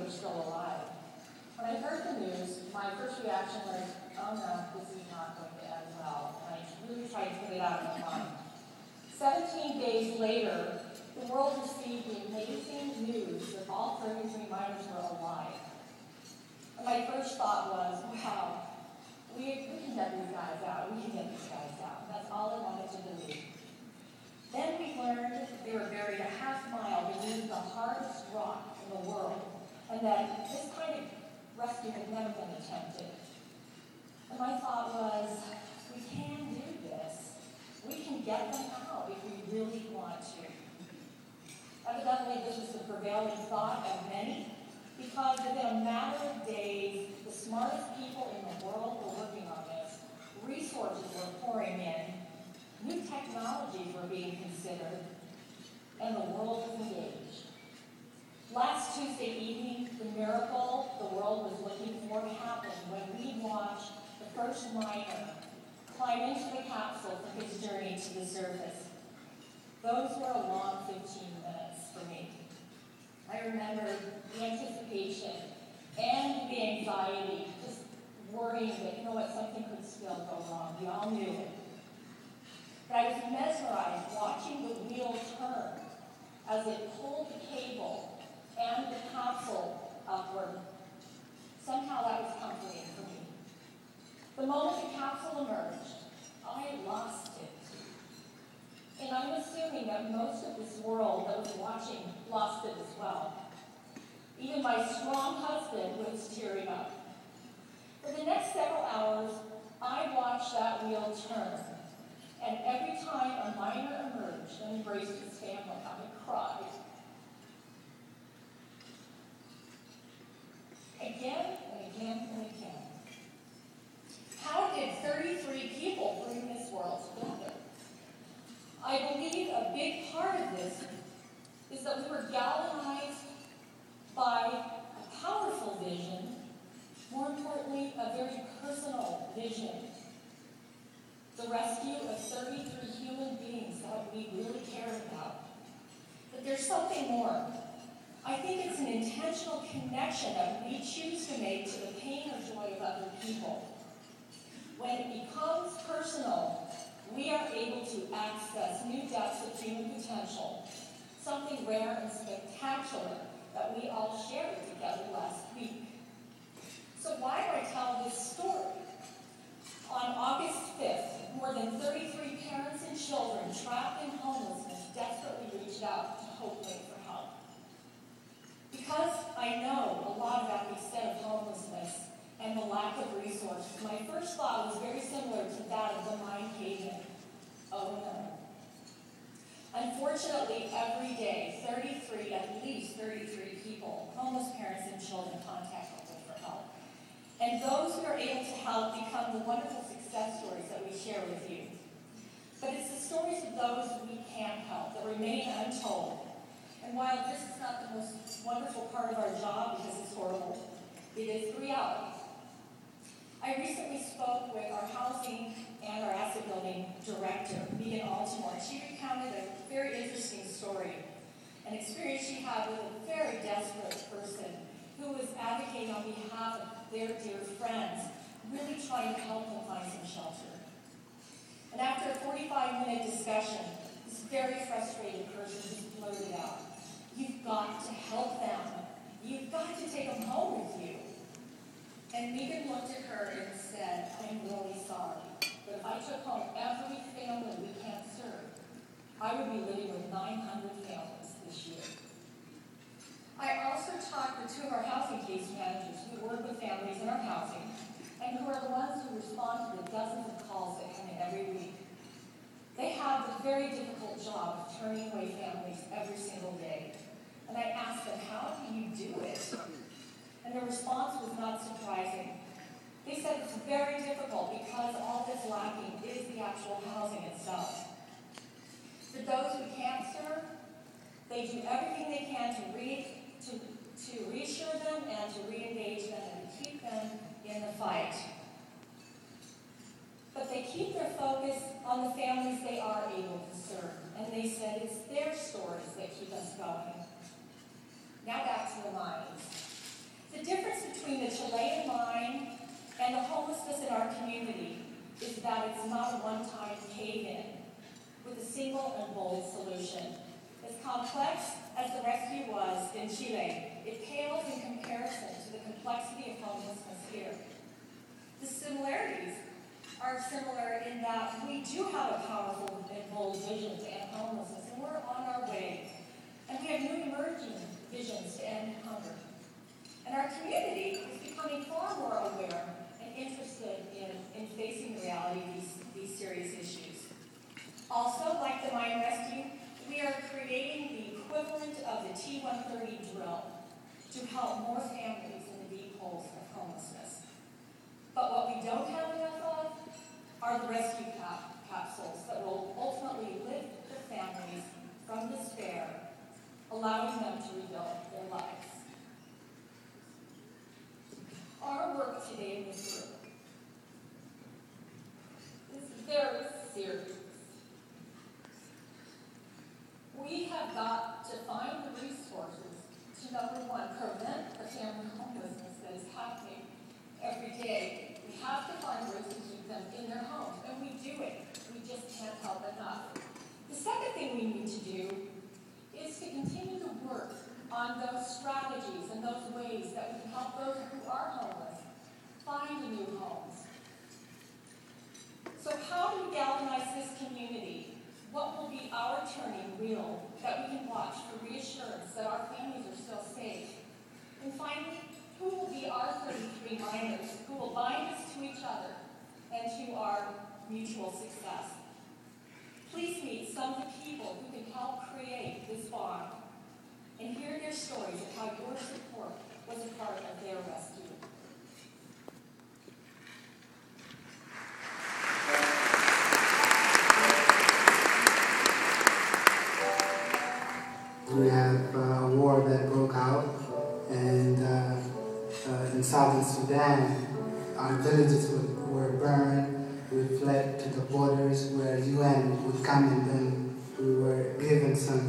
were still alive. When I heard the news, my first reaction was, oh no, this is not going to end well. And I really tried to put it out of my mind. 17 days later, the world received the amazing news that all 33 miners were alive. And my first thought was, wow, we can get these guys out. We can get these guys out. That's all I wanted to believe. Then we learned that they were buried a half mile beneath the hardest rock in the world, and that this kind of rescue had never been attempted. And my thought was, we can do this. We can get them out if we really want to. Evidently, this was the prevailing thought of many, because within a matter of days, the smartest people in the world were working on this. Resources were pouring in. New technologies were being considered. And the world was engaged. Last Tuesday evening, the miracle the world was looking for happened when we watched the first miner climb into the capsule for his journey to the surface. Those were a long 15 minutes for me. I remember the anticipation and the anxiety, just worrying that, you know what, something could still go wrong. We all knew it. But I was mesmerized watching the wheel turn as it pulled the cable and the capsule upward. Somehow that was comforting for me. The moment the capsule emerged, I lost it. And I'm assuming that most of this world that was watching lost it as well. Even my strong husband was tearing up. For the next several hours, I watched that wheel turn. And every time a miner emerged and embraced his family, I cried. Again and again and again. How did 33 people bring this world together? I believe a big part of this is that we were galvanized by a powerful vision, more importantly, a very personal vision. The rescue of 33 human beings that we really cared about. But there's something more. I think it's an intentional connection that we choose to make to the pain or joy of other people. When it becomes personal, we are able to access new depths of human potential, something rare and spectacular that we all shared together last week. So why do I tell this story? On August 5th, more than 33 parents and children trapped in homelessness desperately reached out to Hope Way for help. Because I know a lot about the extent of homelessness and the lack of resources, my first thought was very similar to that of the mine cave-in. Oh no. Unfortunately, every day, at least 33 people, homeless parents and children, contact Hope Way for help. And those who are able to help become the wonderful success stories that we share with you. But it's the stories of those we can't help that remain untold. And while this is not the most wonderful part of our job because it's horrible, it is the reality. I recently spoke with our housing and our asset building director, Megan Altimore, and she recounted a very interesting story, an experience she had with a very desperate person who was advocating on behalf of their dear friends, really trying to help them find some shelter. And after a 45-minute discussion, this very frustrated person just blurted out, "You've got to help them. You've got to take them home with you." And Megan looked at her and said, "I'm really sorry, but if I took home every family we can't serve, I would be living with 900 families this year." I also talked with two of our housing case managers who work with families in our housing and who are the ones who respond to the dozens of calls that come in every week. They have the very difficult job of turning away families every single day. And I asked them, how do you do it? And their response was not surprising. They said it's very difficult because all that's lacking is the actual housing itself. For those who can't serve, they do everything they can to reassure them and to re-engage them and to keep them in the fight. But they keep their focus on the families they are able to serve. And they said it's their stories that keep us going. Now back to the mines. And the homelessness in our community is that it's not a one-time cave-in with a single and bold solution. As complex as the rescue was in Chile, it pales in comparison to the complexity of homelessness here. The similarities are similar in that we do have a powerful and bold vision to end homelessness, and we're on our way. And we have new emerging visions to end hunger. And our community is becoming far more aware and interested in facing the reality of these serious issues. Also, like the mine rescue, we are creating the equivalent of the T-130 drill to help more families in the deep holes of homelessness. But what we don't have enough of are the rescue capsules that will ultimately lift the families from despair, allowing them to rebuild their lives. Our work today in this room is very serious. We have got to find the resources to, number one, prevent the family homelessness that is happening every day. We have to find ways to keep them in their homes, and we do it. We just can't help enough. The second thing we need to do is to continue to work on those strategies and those ways that we can help those who are homeless find new homes. So how do we galvanize this community? What will be our turning wheel that we can watch for reassurance that our families are still safe? And finally, who will be our 33 miners who will bind us to each other and to our mutual success? Please meet some of the people who can help create this bond and hear their stories of how your support was a part of their rescue. We have a war that broke out, and in southern Sudan, our villages were burned. We fled to the borders where UN would come, and then we were given some